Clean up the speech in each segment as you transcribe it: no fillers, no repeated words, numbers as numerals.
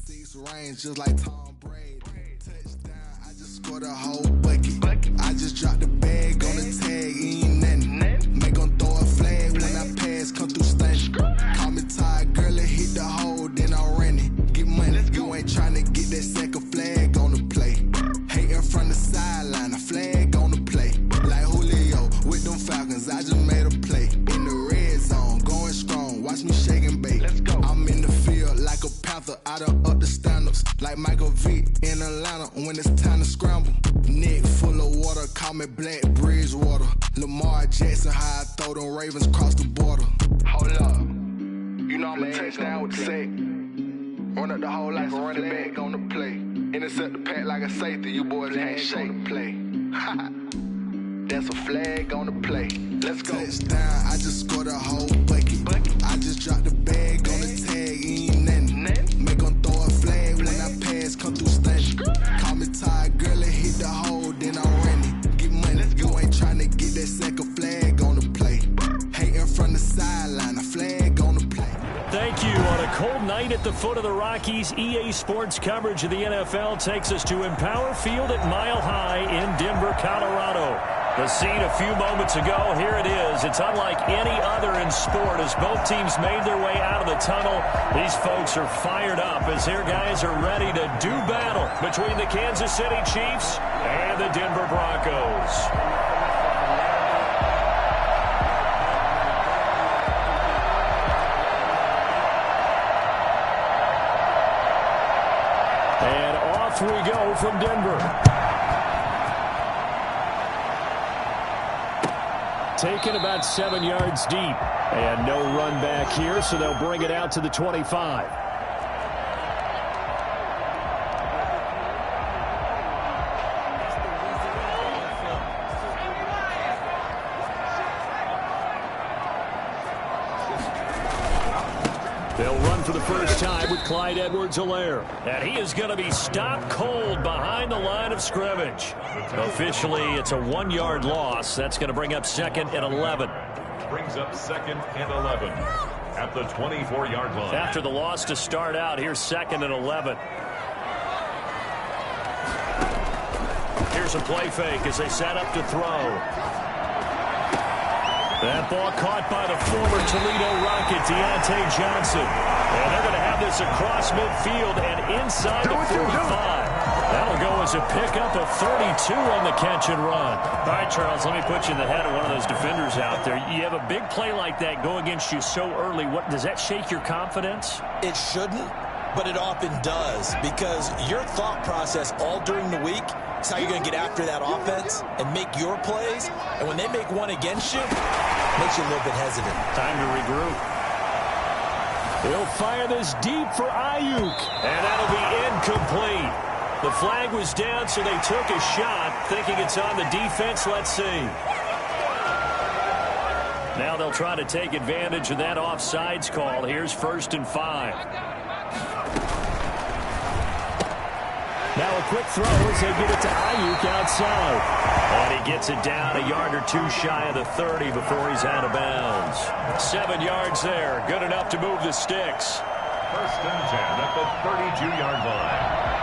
Six range just like Tom Brady. Touchdown, I just scored a whole bucket. I just dropped the bag on the tag, ain't nothing. Make 'em throw a flag when I pass, come through stunning. Call me tired, girl, it hit the hole, then I ran it. Get money, you ain't tryna get that second flag on the play. Hating from the sideline, a flag on the play. Like Julio with them Falcons, I just made a play. In the red zone, going strong, watch me shake and bake. I'm in the field like a panther, I done up the stand-ups. Like Michael Vick in Atlanta when it's time to scramble. Neck full of water, call me Black Bridgewater. Lamar Jackson, how I throw them Ravens across the border. Hold up, you know I'm a touchdown with the sack. Run up the whole like a running back on the play. Intercept the pack like a safety, you boys can't shake the play. That's a flag on the play. Let's go. Touchdown, I just scored a whole bucket. I just dropped the bag on the tag, ain't nothing. Make 'em throw a flag when I pass, come through stunning. Call me tired, girl, it hit the hole, then I ran it. Get money, you ain't tryna get that second flag on the play. Hating from the sideline, a flag on the play. Thank you. On a cold night at the foot of the Rockies, EA Sports coverage of the NFL takes us to Empower Field at Mile High in Denver, Colorado. The scene a few moments ago, here it is. It's unlike any other in sport as both teams made their way out of the tunnel. These folks are fired up as their guys are ready to do battle between the Kansas City Chiefs and the Denver Broncos. And off we go from Denver. Taken about 7 yards deep. And no run back here, so they'll bring it out to the 25. They'll run for the first time with Clyde Edwards-Helaire. And he is going to be stopped cold behind the line of scrimmage. Officially, it's a 1-yard loss. That's going to bring up 2nd and 11. Brings up 2nd and 11 at the 24-yard line. After the loss to start out, here's 2nd and 11. Here's a play fake as they set up to throw. That ball caught by the former Toledo Rocket, Deontay Johnson. And they're going to have this across midfield and inside the 45. That'll go as a pickup of 32 on the catch and run. All right, Charles, let me put you in the head of one of those defenders out there. You have a big play like that go against you so early. What does that shake your confidence? It shouldn't, but it often does, because your thought process all during the week is how you're going to get after that offense and make your plays. And when they make one against you, it makes you a little bit hesitant. Time to regroup. He'll fire this deep for Ayuk. And that'll be incomplete. The flag was down, so they took a shot, thinking it's on the defense. Let's see. Now they'll try to take advantage of that offsides call. Here's 1st and 5. Now a quick throw as they get it to Ayuk outside. And he gets it down a yard or two shy of the 30 before he's out of bounds. 7 yards there. Good enough to move the sticks. 1st and 10 at the 32-yard line.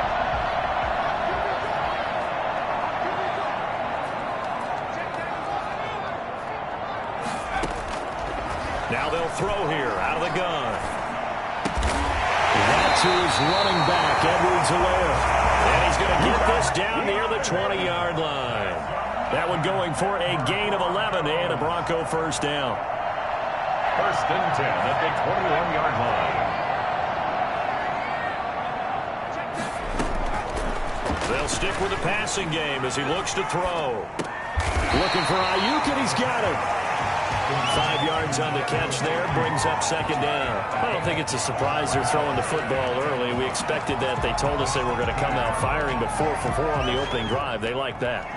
Now they'll throw here out of the gun. That's who is running back, Edwards-Helaire. And he's going to get this down near the 20-yard line. That one going for a gain of 11 and a Bronco first down. 1st and 10 at the 21-yard line. They'll stick with the passing game as he looks to throw. Looking for Ayuk, and he's got it. 5 yards on the catch there, brings up 2nd down. I don't think it's a surprise they're throwing the football early. We expected that. They told us they were going to come out firing, but 4 for 4 on the opening drive. They like that.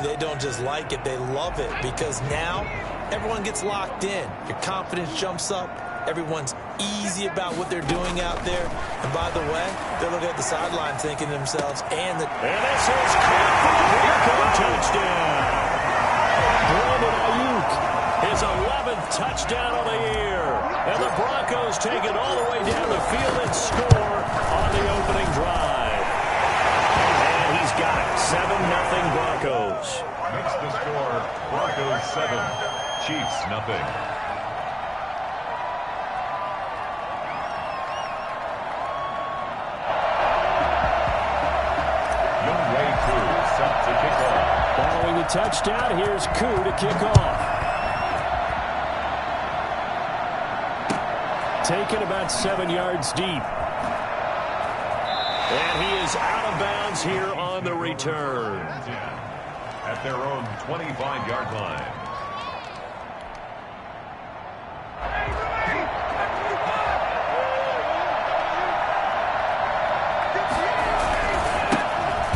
They don't just like it, they love it, because now everyone gets locked in. Your confidence jumps up. Everyone's easy about what they're doing out there. And by the way, they look at the sideline thinking to themselves, and this is caught for the Bronco touchdown. Brandon Ayuk. His 11th touchdown of the year. And the Broncos take it all the way down the field and score on the opening Chiefs, nothing. Younghoe Koo set to kick off. Following the touchdown, here's Koo to kick off. Taken about 7 yards deep. And he is out of bounds here on the return. At their own 25-yard line.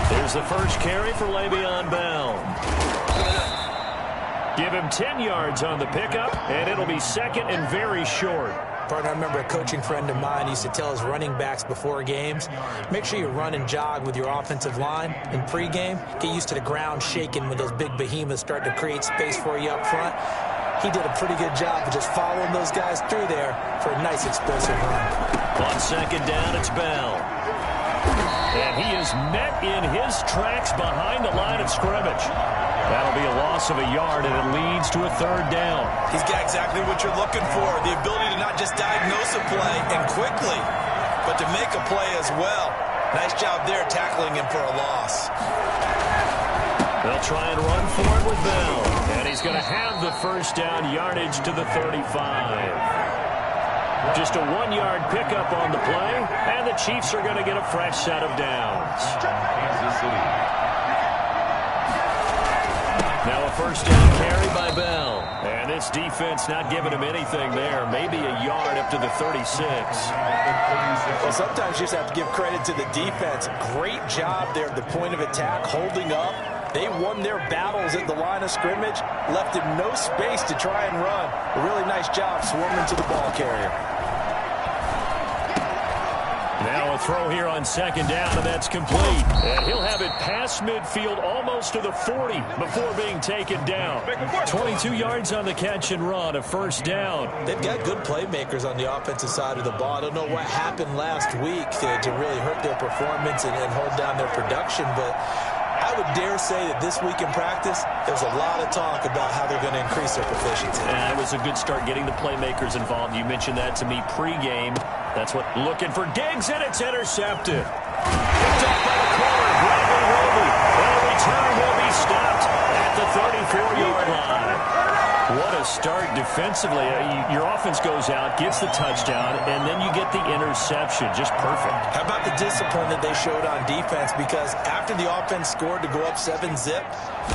There's the first carry for Le'Veon Bell. Give him 10 yards on the pickup, and it'll be second and very short. Partner, I remember a coaching friend of mine used to tell his running backs before games, make sure you run and jog with your offensive line in pregame. Get used to the ground shaking when those big behemoths start to create space for you up front. He did a pretty good job of just following those guys through there for a nice explosive run. On second down, it's Bell. And he is met in his tracks behind the line of scrimmage. That'll be a loss of a yard, and it leads to a third down. He's got exactly what you're looking for, the ability to not just diagnose a play and quickly, but to make a play as well. Nice job there tackling him for a loss. They'll try and run for it with Bell, and he's going to have the first down yardage to the 35. Just a 1-yard pickup on the play, and the Chiefs are going to get a fresh set of downs. Kansas City. Now a first down carry by Bell. And this defense not giving him anything there. Maybe a yard up to the 36. Well, sometimes you just have to give credit to the defense. Great job there at the point of attack, holding up. They won their battles at the line of scrimmage, left him no space to try and run. A really nice job swarming to the ball carrier. Now a throw here on second down, and that's complete. And he'll have it past midfield almost to the 40 before being taken down. 22 yards on the catch and run, a first down. They've got good playmakers on the offensive side of the ball. I don't know what happened last week to really hurt their performance and hold down their production, but I would dare say that this week in practice, there's a lot of talk about how they're going to increase their proficiency. And it was a good start getting the playmakers involved. You mentioned that to me pregame. That's what looking for Diggs, and it's intercepted. Picked up by the corner, Bradley Roby. And the return will be stopped at the 34-yard line. What a start defensively. Your offense goes out, gets the touchdown, and then you get the interception. Just perfect. How about the discipline that they showed on defense? Because after the offense scored to go up 7-zip,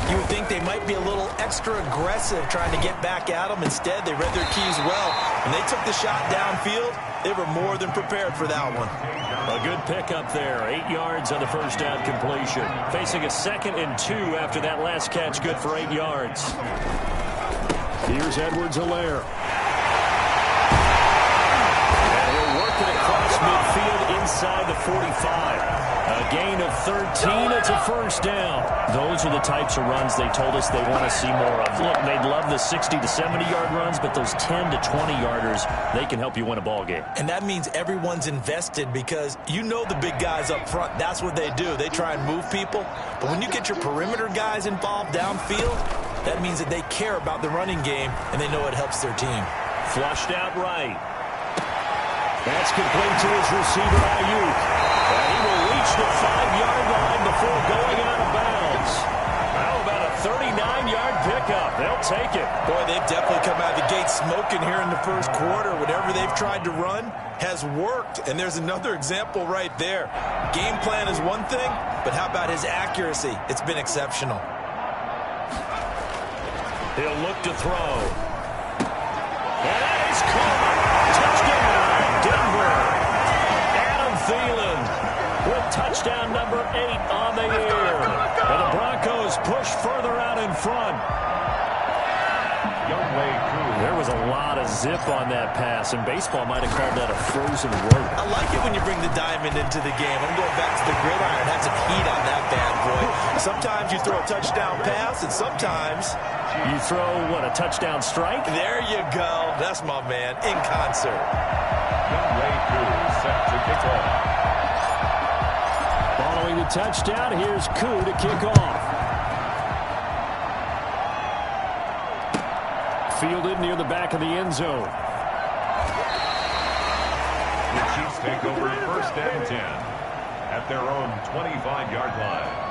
you would think they might be a little extra aggressive trying to get back at them. Instead, they read their keys well. When they took the shot downfield, they were more than prepared for that one. A good pickup there. 8 yards on the first down completion. Facing a 2nd and 2 after that last catch. Good for 8 yards. Here's Edwards-Helaire. And he'll work it across midfield inside the 45. A gain of 13. It's a first down. Those are the types of runs they told us they want to see more of. Look, they'd love the 60 to 70-yard runs, but those 10 to 20-yarders, they can help you win a ball game. And that means everyone's invested because you know the big guys up front. That's what they do. They try and move people. But when you get your perimeter guys involved downfield, that means that they care about the running game, and they know it helps their team. Flushed out right. That's complete to his receiver, Ayuk. And he will reach the 5-yard line before going out of bounds. How about a 39-yard pickup? They'll take it. Boy, they've definitely come out of the gate smoking here in the first quarter. Whatever they've tried to run has worked, and there's another example right there. Game plan is one thing, but how about his accuracy? It's been exceptional. He'll look to throw. And that is caught. Touchdown, Denver. Adam Thielen with touchdown number 8 on the year. And the Broncos push further out in front. There was a lot of zip on that pass, and baseball might have called that a frozen rope. I like it when you bring the diamond into the game. I'm going back to the gridiron. Had some heat on that bad boy. Sometimes you throw a touchdown pass, and sometimes you throw, what, a touchdown strike? There you go. That's my man, in concert. Younghoe Koo set to kick off. Following the touchdown, here's Koo to kick off. fielded near the back of the end zone. The Chiefs take over 1st and 10 at their own 25-yard line.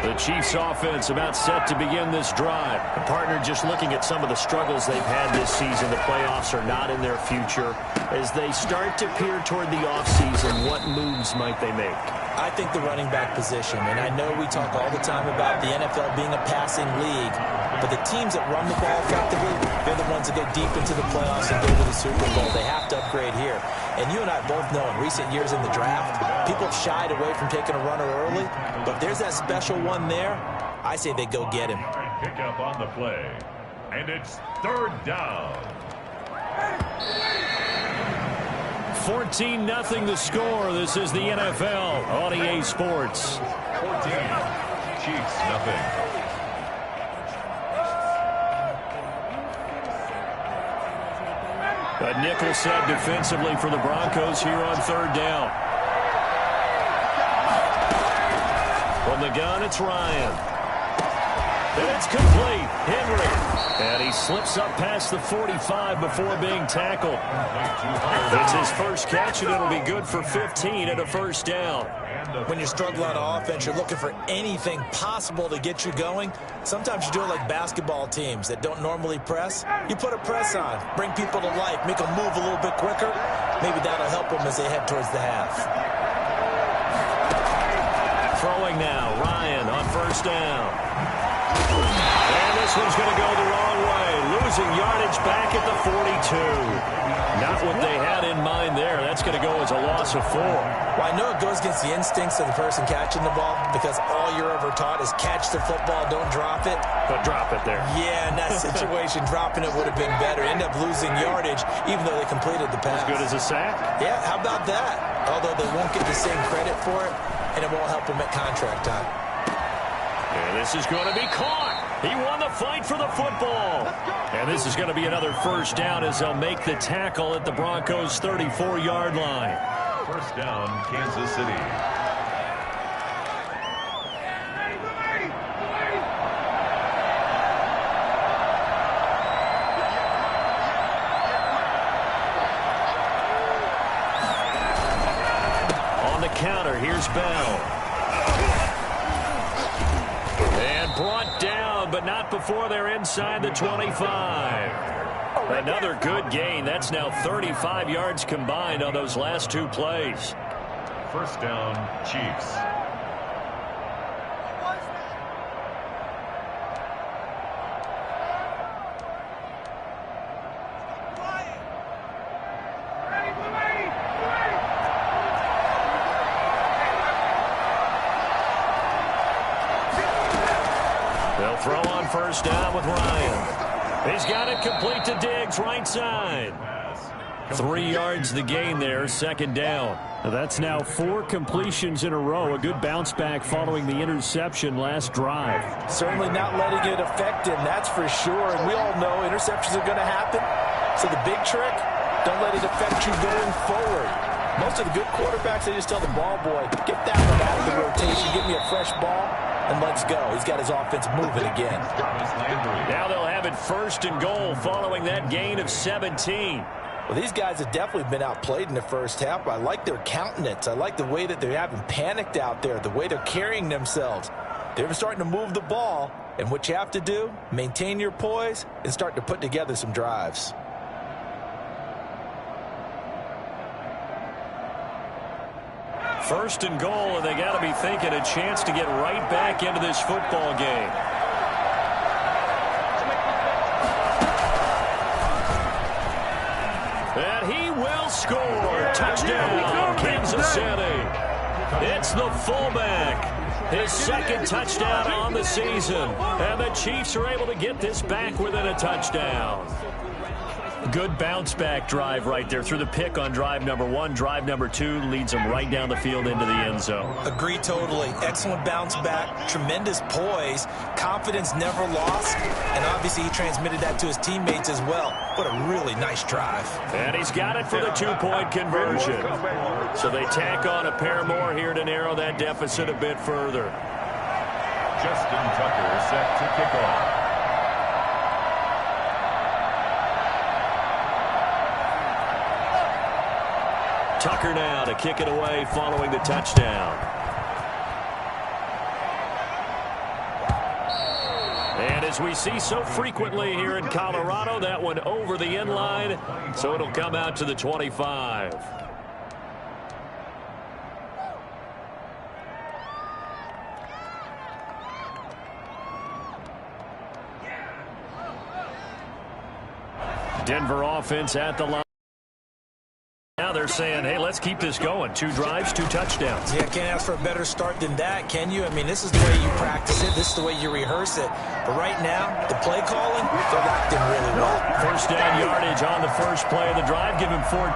The Chiefs offense about set to begin this drive. The partner just looking at some of the struggles they've had this season. The playoffs are not in their future. As they start to peer toward the offseason, what moves might they make? I think the running back position, and I know we talk all the time about the NFL being a passing league, but the teams that run the ball effectively, they're the ones that go deep into the playoffs and go to the Super Bowl. They have to upgrade here. And you and I both know in recent years in the draft, people have shied away from taking a runner early, but if there's that special one there, I say they go get him. Pick up on the play, and it's 3rd down. 14-0 the score. This is the NFL on EA Sports. 14, Chiefs nothing. A nickel set defensively for the Broncos here on 3rd down. From the gun, it's Ryan. And it's complete. Henry. And he slips up past the 45 before being tackled. It's his first catch, and it'll be good for 15 and a 1st down. When you're struggling on offense, you're looking for anything possible to get you going. Sometimes you do it like basketball teams that don't normally press. You put a press on, bring people to life, make them move a little bit quicker. Maybe that'll help them as they head towards the half. Throwing now, Ryan on 1st down. And this one's going to go the wrong way. Losing yardage back at the 42. Not what they had in mind there. That's going to go as a loss of 4. Well, I know it goes against the instincts of the person catching the ball because all you're ever taught is catch the football, don't drop it. But drop it there. Yeah, in that situation, dropping it would have been better. End up losing yardage even though they completed the pass. As good as a sack? Yeah, how about that? Although they won't get the same credit for it, and it won't help them at contract time. And this is going to be caught. He won the fight for the football. And this is going to be another 1st down as they'll make the tackle at the Broncos' 34-yard line. 1st down, Kansas City. On the counter, here's Bell. And brought down, but not before they're inside the 25. Another good gain. That's now 35 yards combined on those last 2 plays. 1st down, Chiefs. They'll throw on 1st down with Ryan. He's got it complete to Diggs, right side. 3 yards the gain there, 2nd down. That's now 4 completions in a row. A good bounce back following the interception last drive. Certainly not letting it affect him, that's for sure. And we all know interceptions are going to happen. So the big trick, don't let it affect you going forward. Most of the good quarterbacks, they just tell the ball boy, get that one out of the rotation, give me a fresh ball, and let's go. He's got his offense moving again. Now they'll have it 1st and goal following that gain of 17. Well, these guys have definitely been outplayed in the 1st half. I like their countenance. I like the way that they haven't panicked out there, the way they're carrying themselves. They're starting to move the ball, and what you have to do, maintain your poise and start to put together some drives. First and goal, and they got to be thinking a chance to get right back into this football game. And he will score. Touchdown, Kansas City. It's the fullback. His 2nd touchdown on the season. And the Chiefs are able to get this back within a touchdown. Good bounce-back drive right there through the pick on drive number 1. Drive number 2 leads them right down the field into the end zone. Agree totally. Excellent bounce back, tremendous poise, confidence never lost, and obviously he transmitted that to his teammates as well. What a really nice drive. And he's got it for the 2-point conversion. So they tack on a pair more here to narrow that deficit a bit further. Justin Tucker set to kick off. Tucker now to kick it away following the touchdown. And as we see so frequently here in Colorado, that one over the end line, so it'll come out to the 25. Denver offense at the line. Now they're saying, hey, let's keep this going. 2 drives, 2 touchdowns. Yeah, can't ask for a better start than that, can you? I mean, this is the way you practice it. This is the way you rehearse it. But right now, the play calling, they're locked in really well. First down yardage on the first play of the drive. Give him 14.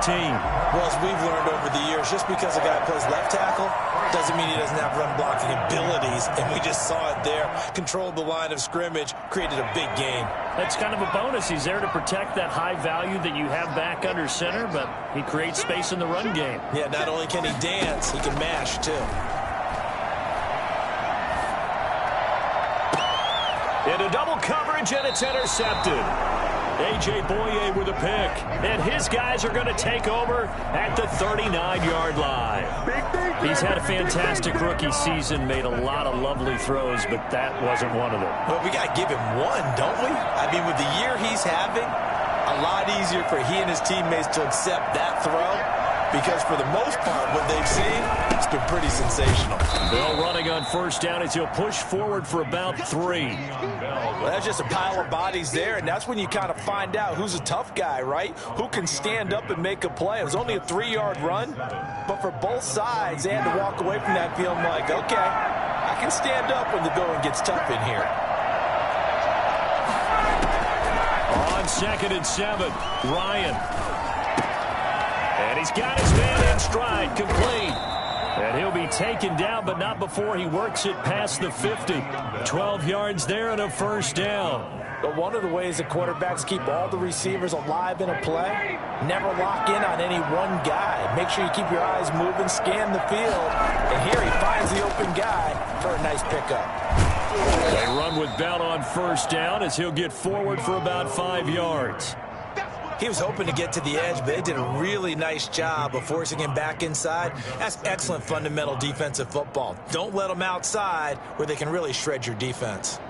Well, as we've learned over the years, just because a guy plays left tackle doesn't mean he doesn't have run blocking abilities. And we just saw it there. Controlled the line of scrimmage, created a big gain. That's kind of a bonus. He's there to protect that high value that you have back under center, but he creates space in the run game. Yeah, not only can he dance, he can mash, too. Into double coverage, and it's intercepted. A.J. Boye with a pick, and his guys are going to take over at the 39-yard line. He's had a fantastic rookie season, made a lot of lovely throws, but that wasn't one of them. Well, we got to give him one, don't we? I mean, with the year he's having, a lot easier for he and his teammates to accept that throw, because for the most part, what they've seen, it's been pretty sensational. Bell running on first down as he'll push forward for about 3. Well, that's just a pile of bodies there, and that's when you kind of find out who's a tough guy, right? Who can stand up and make a play. It was only a 3-yard run, but for both sides, they had to walk away from that feeling like, okay, I can stand up when the going gets tough in here. On 2nd and 7, Ryan. And he's got his man in stride, complete. And he'll be taken down, but not before he works it past the 50. 12 yards there and a first down. But one of the ways that quarterbacks keep all the receivers alive in a play, never lock in on any one guy. Make sure you keep your eyes moving, scan the field. And here he finds the open guy for a nice pickup. They run with Bell on first down as he'll get forward for about 5 yards. He was hoping to get to the edge, but they did a really nice job of forcing him back inside. That's excellent fundamental defensive football. Don't let them outside where they can really shred your defense.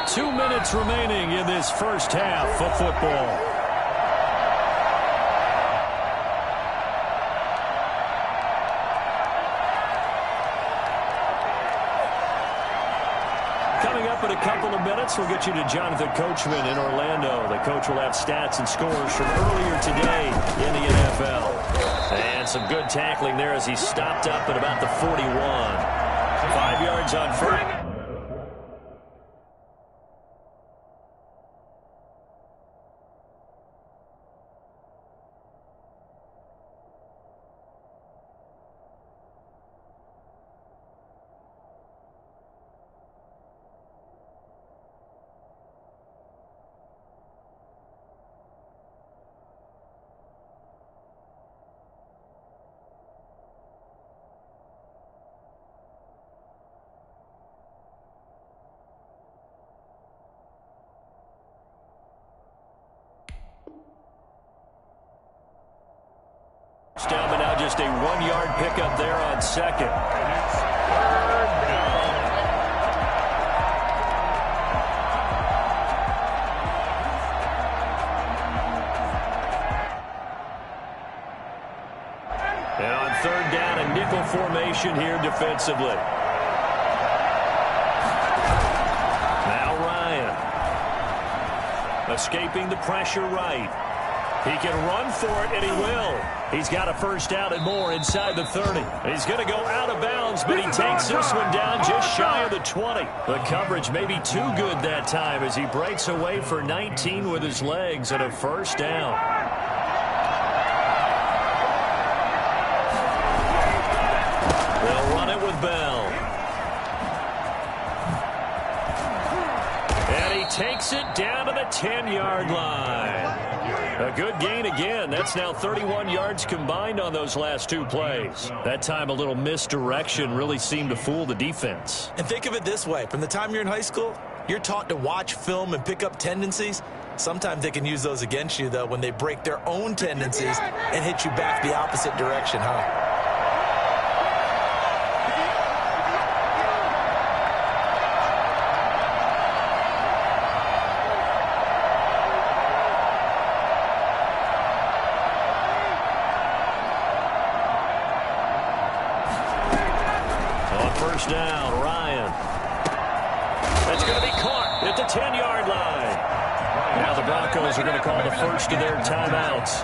Two minutes remaining in this first half of football. Coming up in a couple of minutes, we'll get you to Jonathan Coachman in Orlando. The coach will have stats and scores from earlier today in the NFL. And some good tackling there as he stopped up at about the 41. 5 yards on first. Down, but now just a 1-yard pickup there on second. And on third down, a nickel formation here defensively. Now Ryan. Escaping the pressure right. He can run for it, and he will. He's got a first down and more inside the 30. He's going to go out of bounds, but he takes this one down just shy of the 20. The coverage may be too good that time as he breaks away for 19 with his legs and a first down. They'll run it with Bell. And he takes it down to the 10-yard line. A good gain again. That's now 31 yards combined on those last two plays. That time a little misdirection really seemed to fool the defense. And think of it this way. From the time you're in high school, you're taught to watch film and pick up tendencies. Sometimes they can use those against you, though, when they break their own tendencies and hit you back the opposite direction, huh? First down, Ryan. That's going to be caught at the 10-yard line. Now the Broncos are going to call the first of their timeouts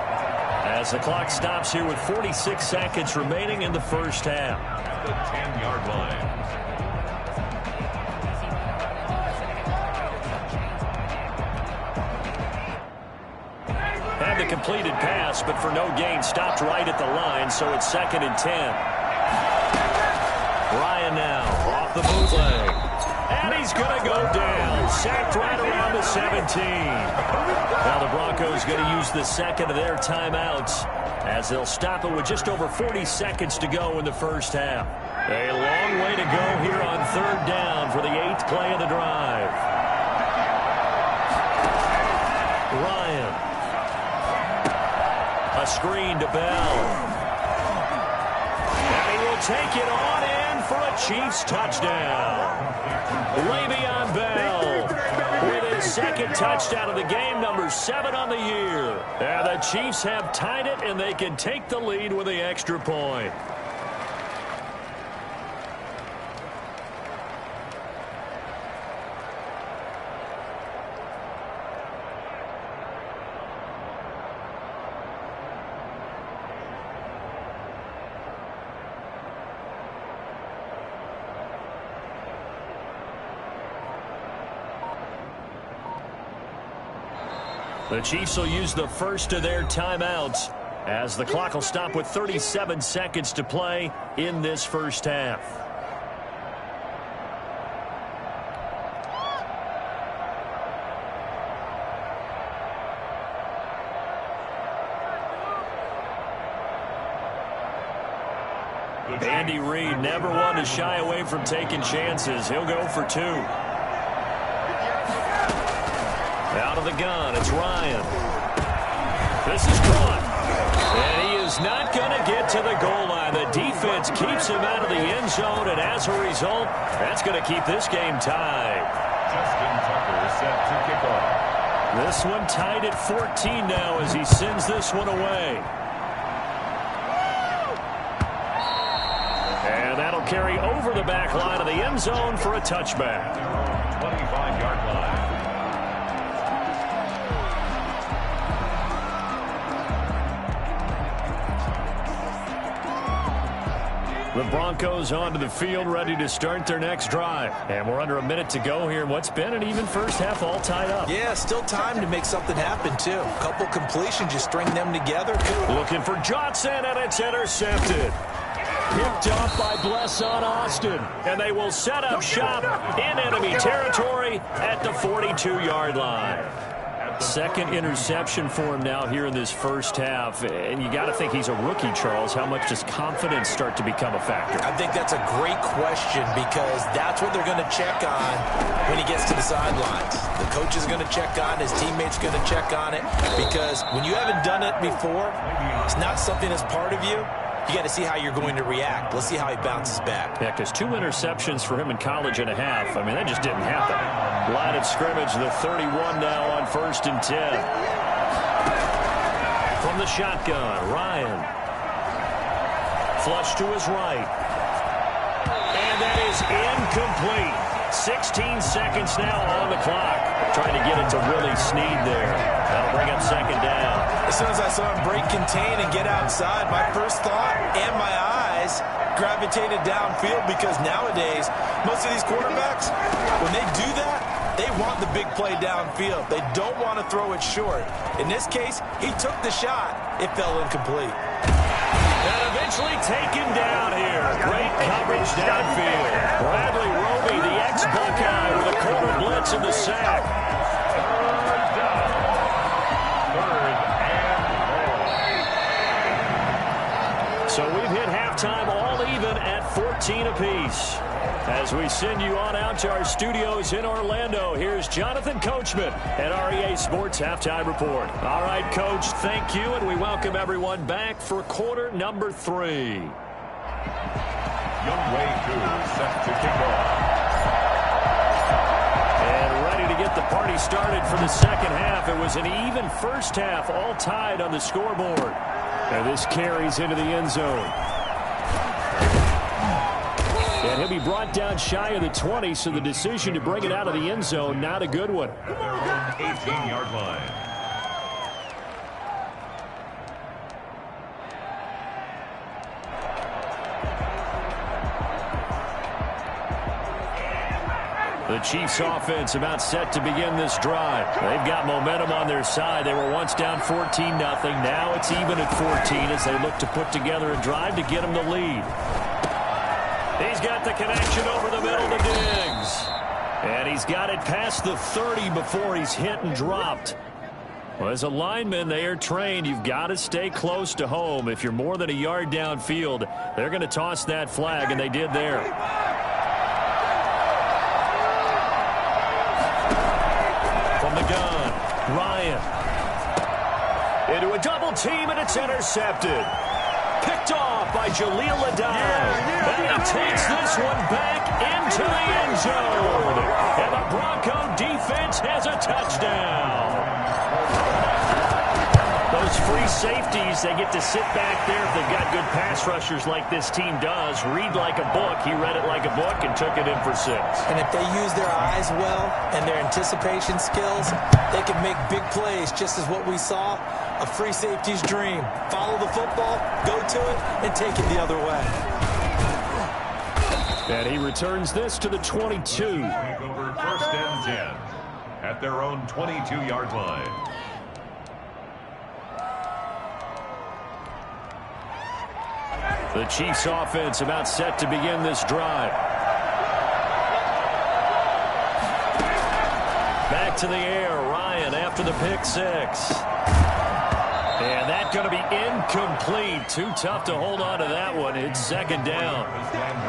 as the clock stops here with 46 seconds remaining in the first half. At the 10-yard line. Had the completed pass, but for no gain, stopped right at the line, so it's 2nd and 10. Ryan now off the bootleg. And he's going to go down. Sacked right around the 17. Now the Broncos going to use the second of their timeouts as they'll stop it with just over 40 seconds to go in the first half. A long way to go here on 3rd down for the 8th play of the drive. Ryan. A screen to Bell. And he will take it on in for a Chiefs touchdown. Le'Veon Bell with his 2nd touchdown of the game, number 7 on the year. And the Chiefs have tied it, and they can take the lead with the extra point. The Chiefs will use the first of their timeouts as the clock will stop with 37 seconds to play in this first half. Andy Reid never one to shy away from taking chances. He'll go for 2. Out of the gun, it's Ryan. This is caught. And he is not going to get to the goal line. The defense keeps him out of the end zone, and as a result, that's going to keep this game tied. Justin Tucker is set to kick off. This one tied at 14 now as he sends this one away. And that'll carry over the back line of the end zone for a touchback. 25-yard line. The Broncos onto the field, ready to start their next drive. And we're under a minute to go here in what's been an even first half, all tied up. Yeah, still time to make something happen, too. A couple completions, just string them together. Looking for Johnson, and it's intercepted. Picked off by Blesson Austin. And they will set up shop in enemy territory at the 42-yard line. 2nd interception for him now here in this first half. And you got to think he's a rookie, Charles. How much does confidence start to become a factor? I think that's a great question because that's what they're going to check on when he gets to the sidelines. The coach is going to check on it. His teammates are going to check on it because when you haven't done it before, it's not something that's part of you. You got to see how you're going to react. Let's see how he bounces back. Yeah, because 2 interceptions for him in college and a half. I mean, that just didn't happen. Line of scrimmage, the 31 now on 1st and 10. From the shotgun, Ryan. Flush to his right. And that is incomplete. 16 seconds now on the clock. Trying to get it to Willie Snead there. That'll bring up 2nd down. As soon as I saw him break contain and get outside, my first thought and my eyes gravitated downfield because nowadays, most of these quarterbacks, when they do that, they want the big play downfield. They don't want to throw it short. In this case, he took the shot. It fell incomplete. And eventually taken down here. Great coverage downfield. Bradley Roby, the ex-Buckeye, with a corner blitz in the sack. As we send you on out to our studios in Orlando, here's Jonathan Coachman at REA Sports Halftime Report. All right, Coach, thank you, and we welcome everyone back for quarter number 3. Younghoe Koo set to kick off. And ready to get the party started for the second half. It was an even first half, all tied on the scoreboard. And this carries into the end zone. And he'll be brought down shy of the 20, so the decision to bring it out of the end zone, not a good one. At their own 18-yard line. The Chiefs offense about set to begin this drive. They've got momentum on their side. They were once down 14-0. Now it's even at 14 as they look to put together a drive to get them the lead. He's got the connection over the middle to Diggs. And he's got it past the 30 before he's hit and dropped. Well, as a lineman, they are trained. You've got to stay close to home. If you're more than a yard downfield, they're going to toss that flag, and they did there. From the gun, Ryan. Into a double team, and it's intercepted. Picked off by Jaleel Adai. And he takes this one back into the end zone. And the Bronco defense has a touchdown. Those free safeties, they get to sit back there if they've got good pass rushers like this team does. Read like a book. He read it like a book and took it in for 6. And if they use their eyes well and their anticipation skills, they can make big plays, just as what we saw. A free safety's dream. Follow the football, go to it, and take it the other way. And he returns this to the 22. Take over first and 10 at their own 22-yard line. The Chiefs offense about set to begin this drive. Back to the air, Ryan after the pick 6. And that's going to be incomplete. Too tough to hold on to that one. It's second down.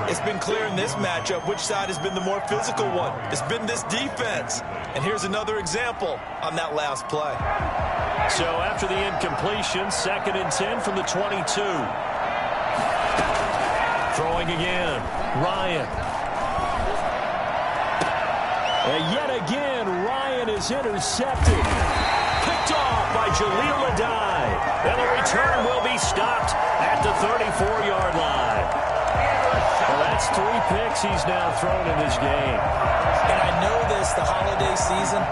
It's been clear in this matchup which side has been the more physical one. It's been this defense. And here's another example on that last play. So after the incompletion, second and 10 from the 22. Throwing again, Ryan. And yet again, Ryan is intercepted. Picked off by Jaleel Adai. And the return will be stopped at the 34-yard line. Well, that's 3 picks he's now thrown in this game. And I know this, the holiday season,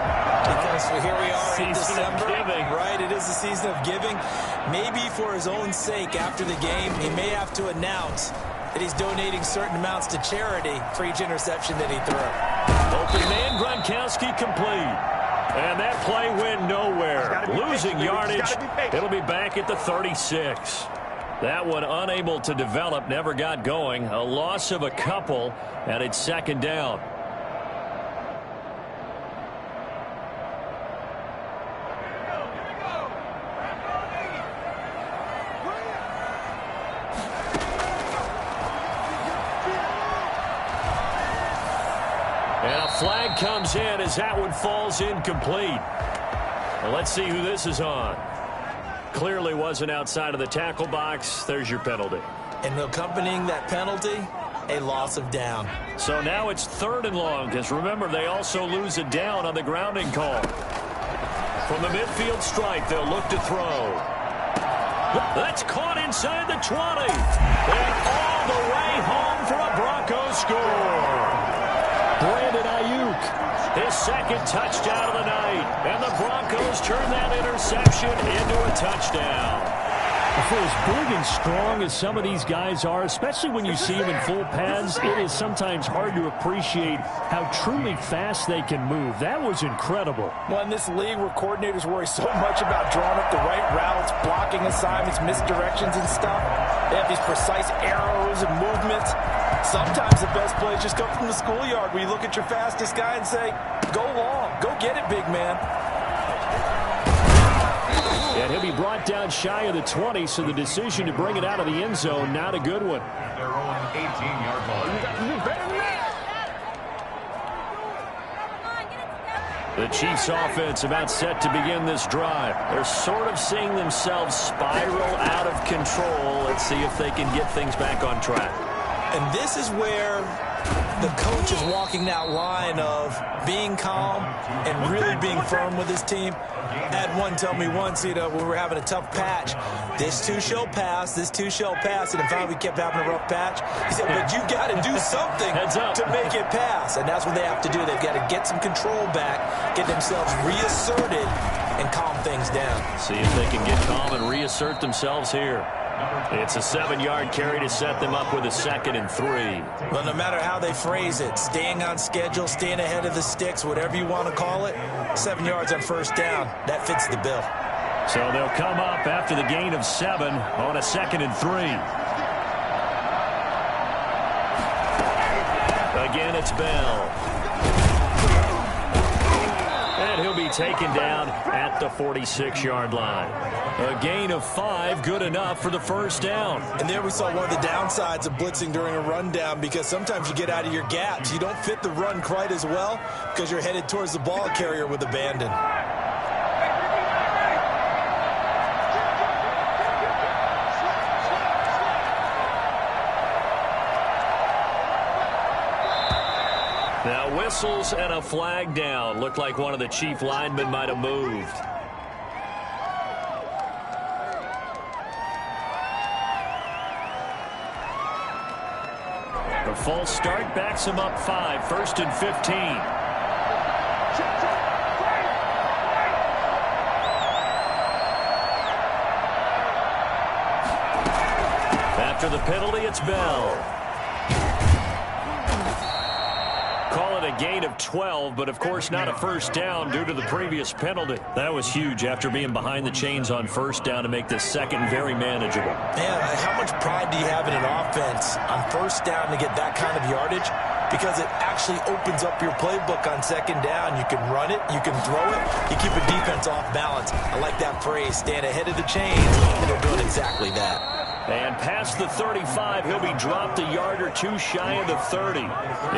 because here we are in December. Right, it is the season of giving. Maybe for his own sake, after the game, he may have to announce that he's donating certain amounts to charity for each interception that he threw. Open man, Gronkowski complete. And that play went nowhere. Losing yardage. It'll be back at the 36. That one unable to develop, never got going. A loss of a couple, and it's second down. Flag comes in as that one falls incomplete. Well, let's see who this is on. Clearly wasn't outside of the tackle box. There's your penalty. And accompanying that penalty, a loss of down. So now it's third and long, because remember, they also lose a down on the grounding call. From the midfield stripe, they'll look to throw. That's caught inside the 20. And all the way home for a Broncos score. Brandon Ayuk, his second touchdown of the night. And the Broncos turn that interception into a touchdown. For as big and strong as some of these guys are, especially when you see them in full pads, it is sometimes hard to appreciate how truly fast they can move. That was incredible. Well, in this league where coordinators worry so much about drawing up the right routes, blocking assignments, misdirections and stuff, they have these precise arrows and movements. Sometimes the best plays just come from the schoolyard where you look at your fastest guy and say, go long, go get it, big man. And he'll be brought down shy of the 20, so the decision to bring it out of the end zone, not a good one. Their own 18-yard line. The Chiefs offense about set to begin this drive. They're sort of seeing themselves spiral out of control. Let's see if they can get things back on track. And this is where the coach is walking that line of being calm and really being firm with his team. I had one tell me once, when we were having a tough patch, this too shall pass, this too shall pass, and in fact we kept having a rough patch. He said, but you got to do something to make it pass, and that's what they have to do. They've got to get some control back, get themselves reasserted, and calm things down. See if they can get calm and reassert themselves here. It's a 7-yard carry to set them up with a 2nd and 3. Well, no matter how they phrase it, staying on schedule, staying ahead of the sticks, whatever you want to call it, 7 yards on first down, that fits the bill. So they'll come up after the gain of 7 on a 2nd and 3. Again, it's Bell. And he'll be taken down at the 46-yard line. A gain of 5, good enough for the first down. And there we saw one of the downsides of blitzing during a rundown, because sometimes you get out of your gaps. You don't fit the run quite as well because you're headed towards the ball carrier with abandon. Now whistles and a flag down. Looked like one of the Chief linemen might have moved. The false start backs him up 5, 1st and 15. After the penalty, it's Bell. Call it a gain of 12, but of course not a first down due to the previous penalty. That was huge after being behind the chains on first down to make this second very manageable. Man, how much pride do you have in an offense on first down to get that kind of yardage? Because it actually opens up your playbook on second down. You can run it, you can throw it, you keep a defense off balance. I like that phrase, stand ahead of the chains, and they're doing exactly that. And past the 35, he'll be dropped a yard or two shy of the 30.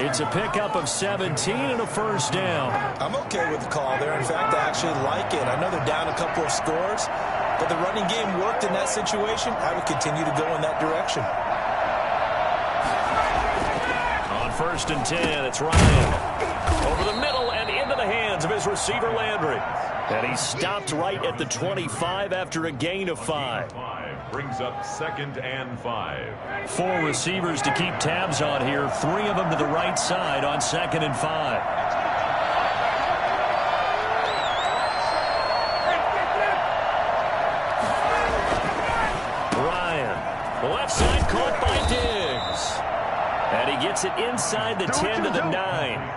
It's a pickup of 17 and a first down. I'm okay with the call there. In fact, I actually like it. I know they're down a couple of scores, but the running game worked in that situation. I would continue to go in that direction. On 1st and 10, it's Ryan. Over the middle and into the hands of his receiver, Landry. And he's stopped right at the 25 after a gain of 5. Brings up 2nd and 5. 4 receivers to keep tabs on here. 3 of them to the right side on 2nd and 5. Ryan, left side caught by Diggs. And he gets it inside the 10 to the 9.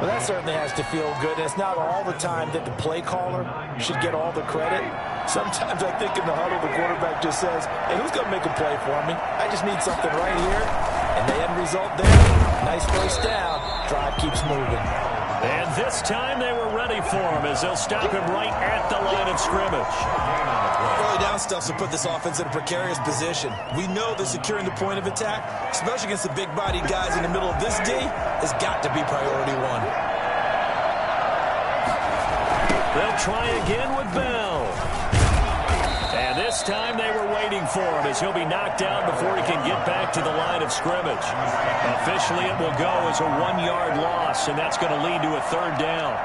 Well, that certainly has to feel good. And it's not all the time that the play caller should get all the credit. Sometimes I think in the huddle, the quarterback just says, hey, who's going to make a play for me? I just need something right here. And the end result there, nice first down. Drive keeps moving. And this time they were ready for him as they'll stop him right at the line of scrimmage. Early down stuff will put this offense in a precarious position. We know that securing the point of attack, especially against the big-bodied guys in the middle of this D, has got to be priority 1. They'll try again with Bell. And this time they were waiting for him as he'll be knocked down before he can get back to the line of scrimmage. Officially, it will go as a 1-yard loss, and that's going to lead to a 3rd down.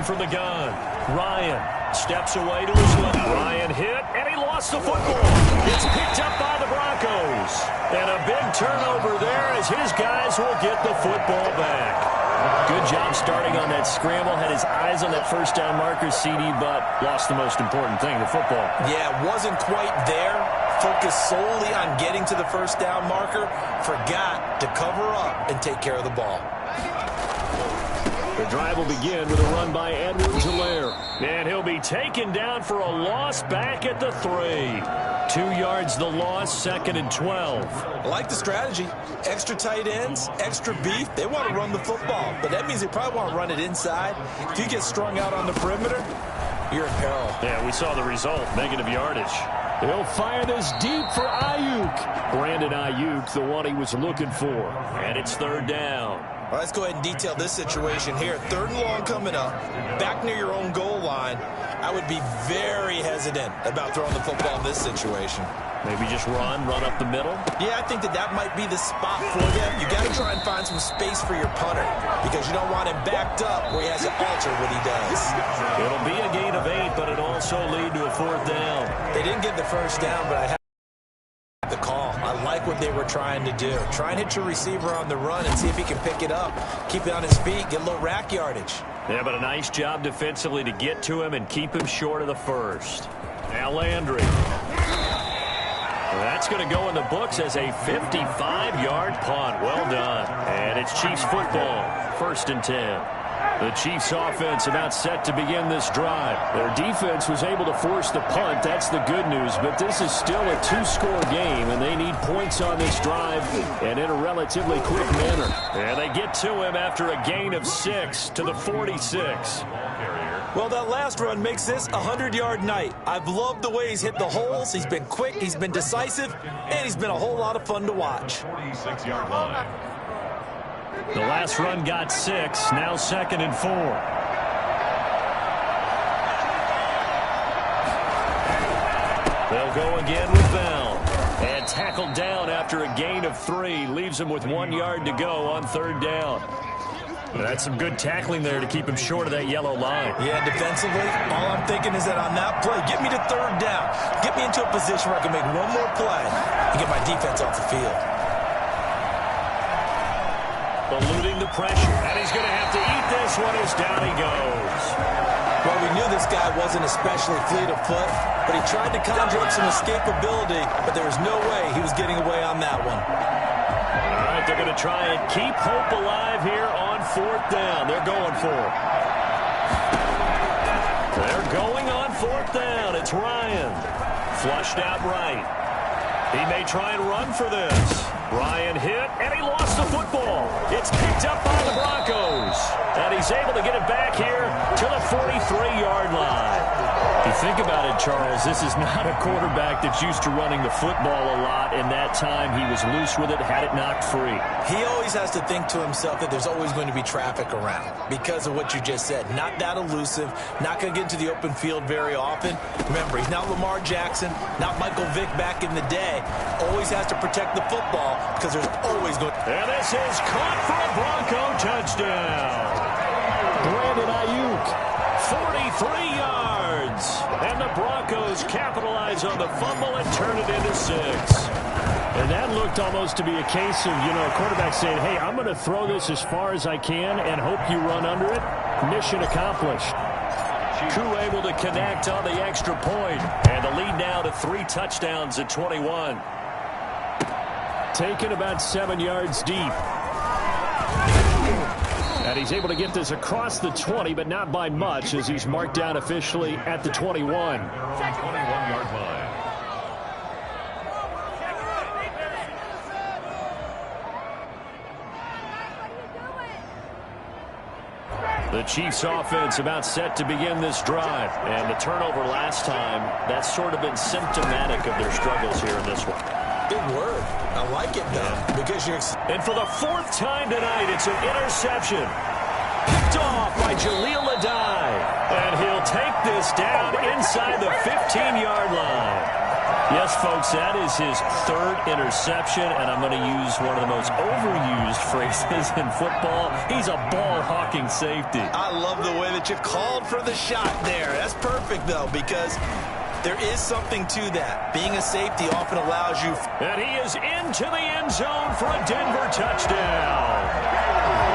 From the gun, Ryan steps away to his left. Ryan hit, and he lost the football. It's picked up by the Broncos. And a big turnover there as his guys will get the football back. Good job starting on that scramble. Had his eyes on that first down marker, CD, but lost the most important thing, the football. Yeah, wasn't quite there. Focused solely on getting to the first down marker. Forgot to cover up and take care of the ball. The drive will begin with a run by Edwards-Helaire. And he'll be taken down for a loss back at the 3. 2 yards the loss, 2nd and 12. I like the strategy. Extra tight ends, extra beef. They want to run the football, but that means they probably want to run it inside. If you get strung out on the perimeter, you're in peril. Yeah, we saw the result, negative yardage. He'll fire this deep for Ayuk. Brandon Ayuk, the one he was looking for. And it's 3rd down. Well, let's go ahead and detail this situation here. 3rd and long coming up, back near your own goal line. I would be very hesitant about throwing the football in this situation. Maybe just run up the middle? Yeah, I think that might be the spot for them. You got to try and find some space for your punter because you don't want him backed up where he has to alter what he does. It'll be a gain of 8, but it'll also lead to a 4th down. They didn't get the 1st down, but I have the call. I like what they were trying to do. Try and hit your receiver on the run and see if he can pick it up. Keep it on his feet, get a little rack yardage. Yeah, but a nice job defensively to get to him and keep him short of the 1st. Now Landry. That's going to go in the books as a 55-yard punt. Well done. And it's Chiefs football, 1st and 10. The Chiefs offense about set to begin this drive. Their defense was able to force the punt. That's the good news. But this is still a 2-score game, and they need points on this drive and in a relatively quick manner. And they get to him after a gain of 6 to the 46. Well, that last run makes this a 100-yard night. I've loved the way he's hit the holes. He's been quick, he's been decisive, and he's been a whole lot of fun to watch. 46-yard line. The last run got 6, now 2nd and 4. They'll go again with Bell. And tackled down after a gain of 3. Leaves him with 1 yard to go on 3rd down. That's some good tackling there to keep him short of that yellow line. Yeah, defensively, all I'm thinking is that on that play, get me to 3rd down. Get me into a position where I can make one more play and get my defense off the field. Eluding the pressure, and he's going to have to eat this one as down he goes. Well, we knew this guy wasn't especially fleet of foot, but he tried to conjure up some escapability, but there was no way he was getting away on that one. All right, they're going to try and keep hope alive here on 4th down. They're going for it. They're going on 4th down. It's Ryan. Flushed out right. He may try and run for this. Ryan hit, and he lost the football. It's picked up by the Broncos. And he's able to get it back here to the 43-yard line. If you think about it, Charles, this is not a quarterback that's used to running the football a lot. In that time, he was loose with it, had it knocked free. He always has to think to himself that there's always going to be traffic around because of what you just said. Not that elusive, not going to get into the open field very often. Remember, he's not Lamar Jackson, not Michael Vick back in the day. Always has to protect the football because there's always going to... And this is caught for a Bronco touchdown. Brandon Ayuk. 43 yards. And the Broncos capitalize on the fumble and turn it into 6. And that looked almost to be a case of, a quarterback saying, hey, I'm going to throw this as far as I can and hope you run under it. Mission accomplished. Koo able to connect on the extra point. And the lead now to 3 touchdowns at 21. Taken about 7 yards deep. And he's able to get this across the 20, but not by much, as he's marked down officially at the 21. 21-yard line. The Chiefs offense about set to begin this drive. And the turnover last time, that's sort of been symptomatic of their struggles here in this one. Big word. I like it, though, because you're... And for the 4th time tonight, it's an interception. Picked off by Jaleel Adai. And he'll take this down inside the 15-yard line. Yes, folks, that is his 3rd interception, and I'm going to use one of the most overused phrases in football. He's a ball-hawking safety. I love the way that you called for the shot there. That's perfect, though, because... there is something to that. Being a safety often allows you... And he is into the end zone for a Denver touchdown.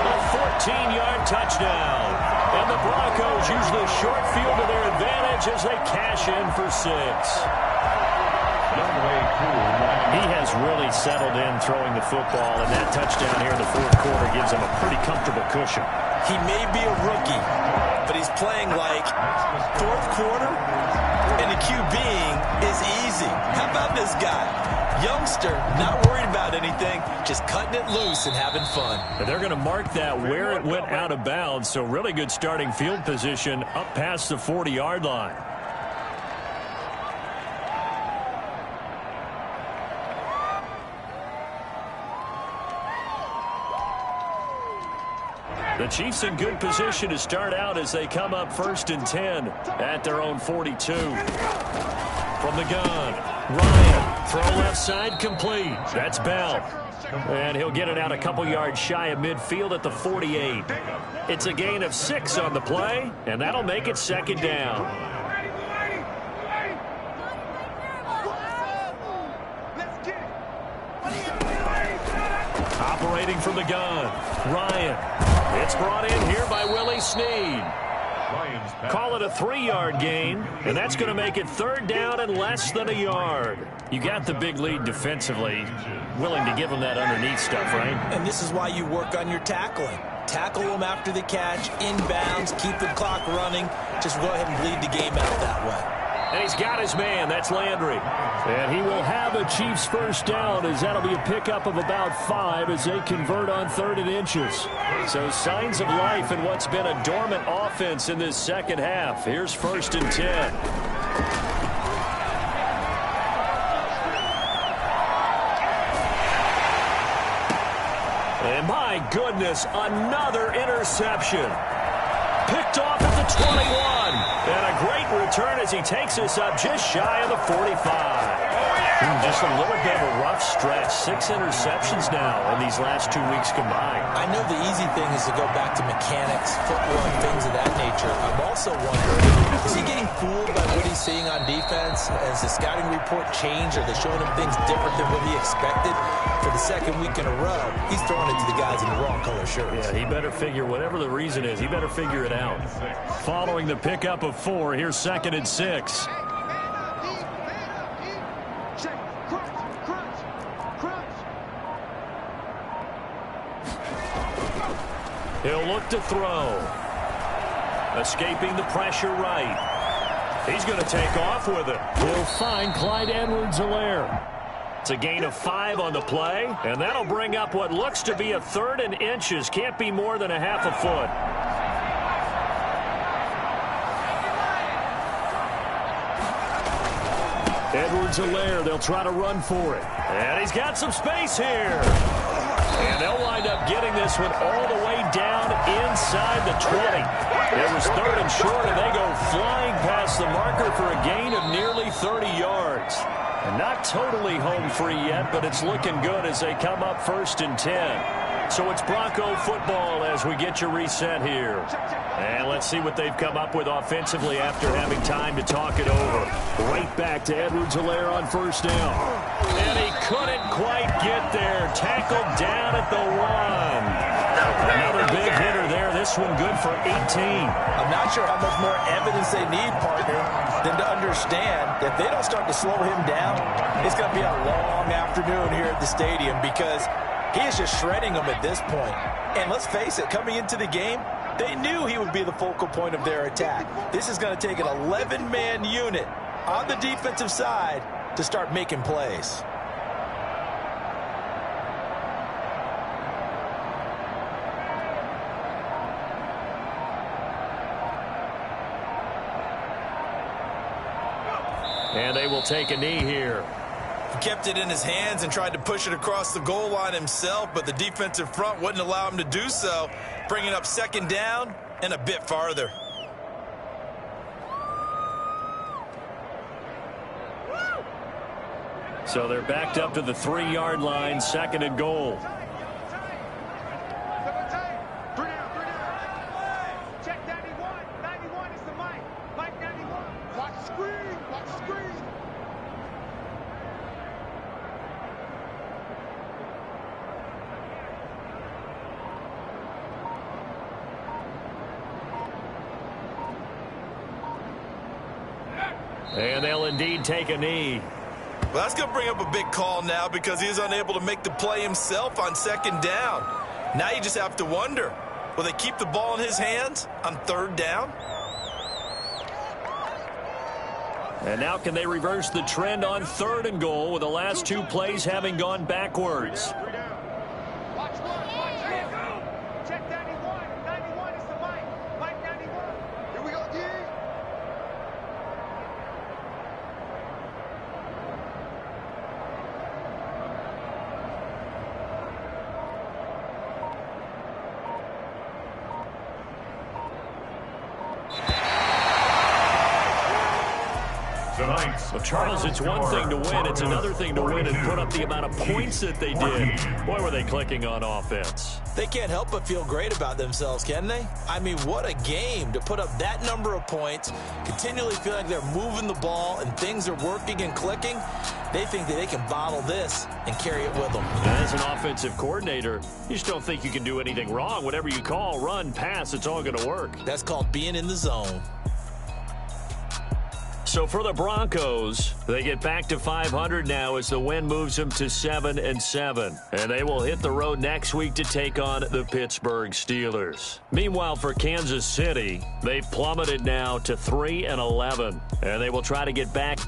A 14-yard touchdown. And the Broncos use the short field to their advantage as they cash in for 6. Younghoe Koo. He has really settled in throwing the football, and that touchdown here in the fourth quarter gives him a pretty comfortable cushion. He may be a rookie, but he's playing like fourth quarter, and the QBing is easy. How about this guy? Youngster, not worried about anything, just cutting it loose and having fun. And they're going to mark that where it went out of bounds, so really good starting field position up past the 40-yard line. The Chiefs in good position to start out as they come up 1st and 10 at their own 42. From the gun, Ryan, throw left side complete. That's Bell. And he'll get it out a couple yards shy of midfield at the 48. It's a gain of 6 on the play, and that'll make it 2nd down. Operating from the gun, Ryan. It's brought in here by Willie Snead. Call it a 3-yard gain, and that's going to make it 3rd down and less than a yard. You got the big lead defensively. Willing to give them that underneath stuff, right? And this is why you work on your tackling. Tackle them after the catch, inbounds, keep the clock running. Just go ahead and bleed the game out that way. And he's got his man. That's Landry. And he will have a Chiefs first down, as that'll be a pickup of about 5 as they convert on 3rd and inches. So signs of life in what's been a dormant offense in this second half. Here's 1st and 10. And my goodness, another interception. Picked off at the 21. And a great return as he takes us up just shy of the 45. Just a little bit of a rough stretch. 6 interceptions now in these last 2 weeks combined. I know the easy thing is to go back to mechanics, footwork, things of that nature. I'm also wondering, is he getting fooled by what he's seeing on defense? Has the scouting report changed? Are they showing him things different than what he expected? For the 2nd week in a row, he's throwing it to the guys in the wrong color shirts. Yeah, he better figure, whatever the reason is, he better figure it out. Following the pickup of 4, here's 2nd and 6. He'll look to throw. Escaping the pressure right. He's going to take off with it. He'll find Clyde Edwards-Helaire. It's a gain of 5 on the play, and that'll bring up what looks to be a 3rd and inches. Can't be more than a half a foot. Edwards-Helaire, they'll try to run for it. And he's got some space here. And they'll wind up getting this one all the way down inside the 20. It was 3rd and short, and they go flying past the marker for a gain of nearly 30 yards. And not totally home free yet, but it's looking good as they come up 1st and 10. So it's Bronco football as we get you reset here. And let's see what they've come up with offensively after having time to talk it over. Right back to Edwards-Helaire on 1st down. And he couldn't quite get there. Tackled down at the 1. Another big hitter there. This one good for 18. I'm not sure how much more evidence they need, partner, than to understand that if they don't start to slow him down, it's going to be a long afternoon here at the stadium because he is just shredding them at this point. And let's face it, coming into the game, they knew he would be the focal point of their attack. This is going to take an 11-man unit on the defensive side to start making plays. And they will take a knee here. He kept it in his hands and tried to push it across the goal line himself, but the defensive front wouldn't allow him to do so, bringing up 2nd down and a bit farther. So they're backed up to the 3-yard line, 2nd and goal. And they'll indeed take a knee. Well, that's going to bring up a big call now because he is unable to make the play himself on second down. Now you just have to wonder, will they keep the ball in his hands on third down? And now can they reverse the trend on 3rd and goal with the last 2 plays having gone backwards? Well, Charles, it's one thing to win. It's another thing to win and put up the amount of points that they did. Boy, were they clicking on offense. They can't help but feel great about themselves, can they? I mean, what a game to put up that number of points, continually feel like they're moving the ball and things are working and clicking. They think that they can bottle this and carry it with them. And as an offensive coordinator, you just don't think you can do anything wrong. Whatever you call, run, pass, it's all going to work. That's called being in the zone. So for the Broncos, they get back to 500 now as the win moves them to 7-7. And they will hit the road next week to take on the Pittsburgh Steelers. Meanwhile, for Kansas City, they've plummeted now to 3-11. And they will try to get back.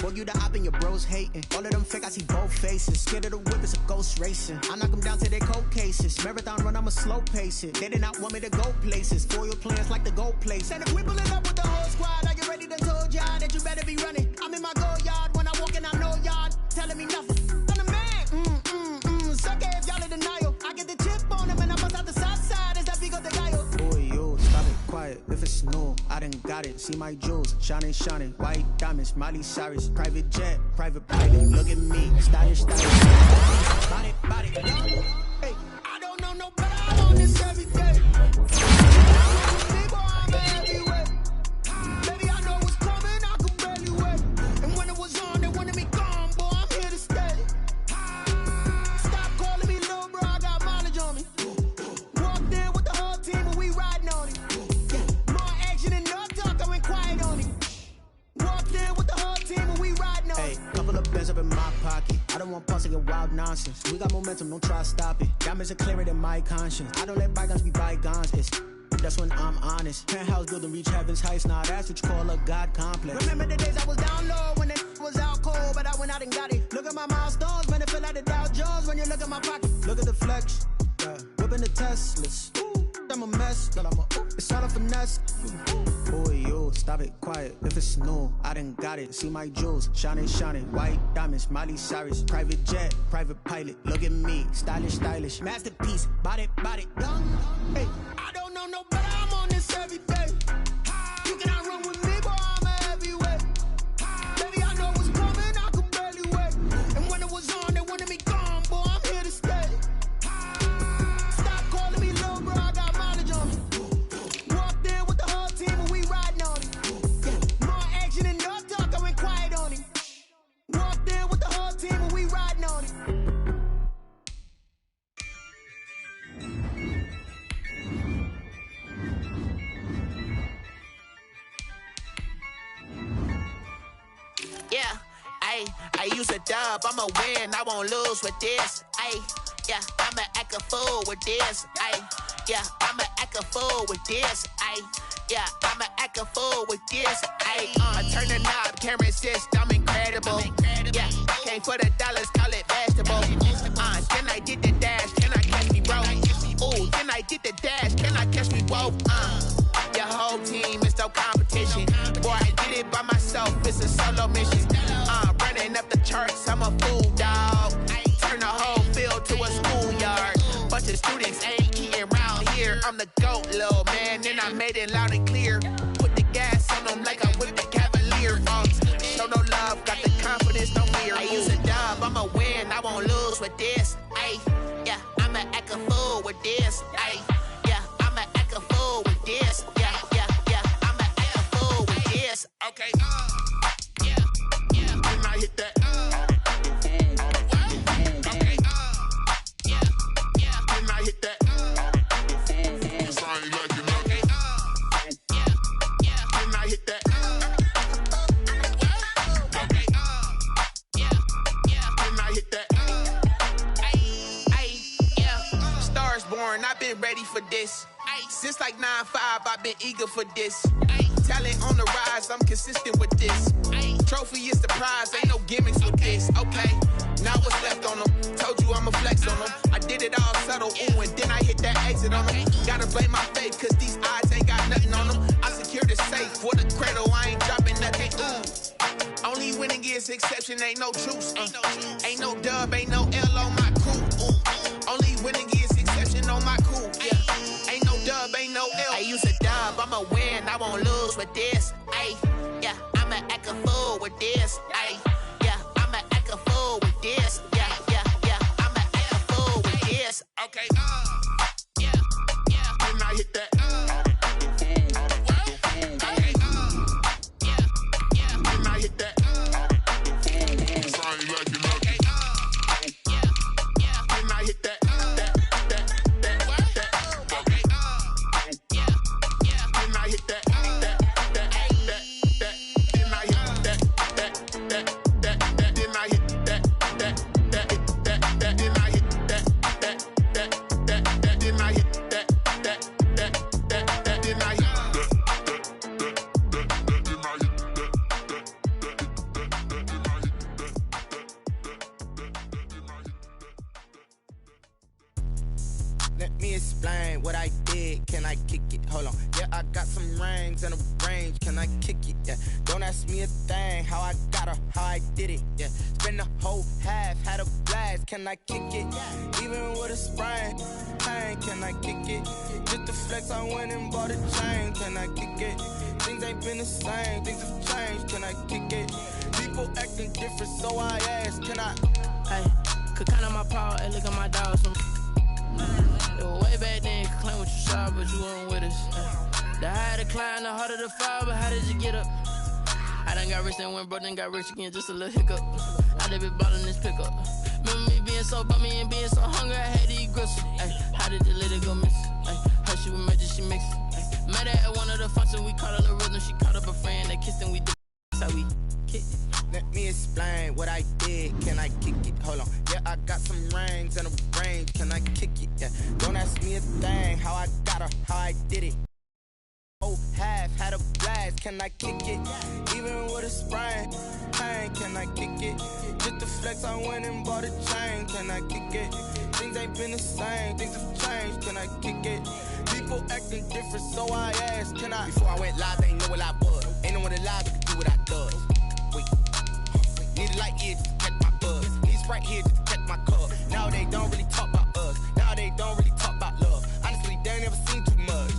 Boy, you the op and your bros hating. All of them fake, I see both faces. Scared of the whip, it's a ghost racing. I knock them down to their cold cases. Marathon run, I'ma slow pace it. They did not want me to go places. Foil plans like the gold place. And if we pulling up with the whole squad, are you ready to told y'all that you better be running? I'm in my go yard. When I walk in, I know y'all telling me nothing. I'm the man. Suck it if y'all in denial. I get the chip on them and I bust out the south side as that big of the guy. Boy, yo, stop it, quiet. If it's no, I done got it. See my jewels, shining, shining. White diamonds, Miley Cyrus. Private jet, private pilot. Look at me, stylish, stylish. Body. Hey, I don't know no better. I'm on this every day. I'm everywhere. Baby, I know what's coming. I could barely wait. And when it was on, they wanted me gone. Boy, I'm here to stay. Stop calling me little bro. I got mileage on me. Walked in with the whole team and we riding on it. More action and no talk. I went quiet on it. Walked in with the whole team and we riding on it. Hey, couple of bands up in my pocket. I don't want pulse your wild nonsense. We got momentum, don't try to stop it. Diamonds are clearer than my conscience. I don't let bygones be bygones. That's when I'm honest. Penthouse building, reach heaven's heights. Now that's what you call a God complex. Remember the days I was down low when it was out cold, but I went out and got it. Look at my milestones, man, it feel like the Dow Jones when you look at my pocket. Look at the flex, whipping the Teslas. I'm a mess, but it's all a finesse. Boy, yo, stop it, quiet. If it's no, I done got it. See my jewels, shining, white diamonds, Miley Cyrus. Private jet, private pilot. Look at me, stylish. Masterpiece, body, young. Hey, I don't know no better. I'm on this every day. You cannot run with me, boy. I'm everywhere. Baby, I know what's coming. I could barely wait. And when it was on, they wanted me gone, boy. I'm here to stay. Stop calling me little bro. I got mileage on me. Walked in with the whole team and we riding on it. More action and no talk. I went quiet on it. Walked in with the whole team and we riding on it. Yeah, I use a dub, I'ma win, I won't lose with this. Yeah, I'ma act a fool with this. Yeah, I'ma act a fool with this. Yeah, I'ma act a fool with this. I turn the knob, can't resist, I'm incredible. Yeah, came for the dollars, call it vegetable. Then I did the dash, can I catch me, bro? Ooh, then I did the dash, can I catch me, whoa? Your whole team is no competition. Boy, I did it by myself, it's a solo mission. Running up the charts, I'm a fool, dog. Turn the whole field to a schoolyard. Bunch of students ain't eating round here. it loud and clear. Put the gas on them like I whipped the Cavalier. Show no love, got the confidence, no fear. I use a dub, I'ma win, I won't lose with this. Ay, yeah, I'ma act a fool with this. Ay, yeah, I'ma act a fool with this. Yeah, yeah, yeah, I'ma act a fool with this. Okay, yeah, yeah, when I hit that. Okay, yeah, yeah, when I hit that. Cause I ain't like it. Okay, yeah, yeah, when I hit that. Okay, yeah, yeah, when I hit that. Ay, yeah, Stars born, I've been ready for this. Since like 9-5, I've been eager for this. Talent on the rise, I'm consistent with this. Trophy is the prize, ain't no gimmicks with this. Okay, now what's left on them? Told you I'ma flex on them. I did it all subtle, ooh, and then I hit that exit on them. Gotta blame my faith, cause these odds ain't got nothing on them. I secured the safe for the cradle, I ain't dropping nothing, ooh. Only winning is exception, ain't no truce. Ain't no dub, ain't no L on my crew. Ooh. Only winning is exception on my crew, yeah. Ain't no dub, ain't no L. I use a dub, I'ma win, I won't lose with this. Ay, yeah, I'ma act a fool with this. Ay, yeah, I'ma act a fool with this. Yeah, yeah, yeah, I'ma act a fool with this. Okay, yeah, yeah, when I hit that. Okay, yeah, yeah, when I hit that. Cause I ain't like it. Okay, yeah, yeah, when I hit that. Let me explain what I did. Can I kick it? Hold on. Yeah, I got some rings and a range. Can I kick it? Yeah. Don't ask me a thing. How I got her, how I did it. Yeah. Spend the whole half, had a blast. Can I kick it? Even with a sprain. Hey, can I kick it? Just to flex, I went and bought a chain. Can I kick it? Things ain't been the same. Things have changed. Can I kick it? People acting different, so I ask. Can I? Hey, could count on my power and look at my dogs. Way back then, you could claim what you saw, but you weren't with us. The higher the climb, the harder the fall, but how did you get up? I done got rich, then went broke, then got rich again, just a little hiccup. I done been ballin' this pickup. Remember me being so bummy and being so hungry, I had to eat gristle. Ay, how did you let it go miss? Ay, how she was magic, she mixed. Met her at one of the functions, we caught her the rhythm, she caught up a friend, they kissed and we did. That's how we kicked it. Let me explain what I did. Can I kick it? Hold on. Yeah, I got some rings and a range. Can I kick it? Yeah. Don't ask me a thing. How I got her, how I did it. Oh, half had a blast. Can I kick it? Even with a sprain. Hey, can I kick it? Just to flex, I went and bought a chain. Can I kick it? Things ain't been the same. Things have changed. Can I kick it? People acting different, so I asked. Can I? Before I went live, they ain't know what I was. Ain't no one alive that could do what I does. Wait. Need a light here just to catch my buzz. Need Sprite here just to catch my cup. Now they don't really talk about us. Now they don't really talk about love. Honestly, they ain't never seen too much.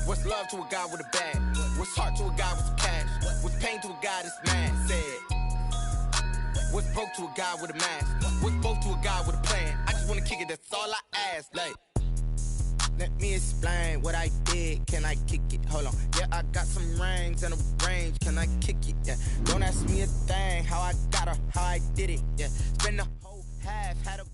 What's love to a guy with a bag? What's heart to a guy with some cash? What's pain to a guy that's mad? Said. What's broke to a guy with a mask? What's both to a guy with a plan? I just wanna kick it, that's all I ask. Like, let me explain what I did. Can I kick it? Hold on. Yeah, I got some rings and a range. Can I kick it? Yeah. Don't ask me a thing. How I got her, how I did it. Yeah. Spend the whole half, had a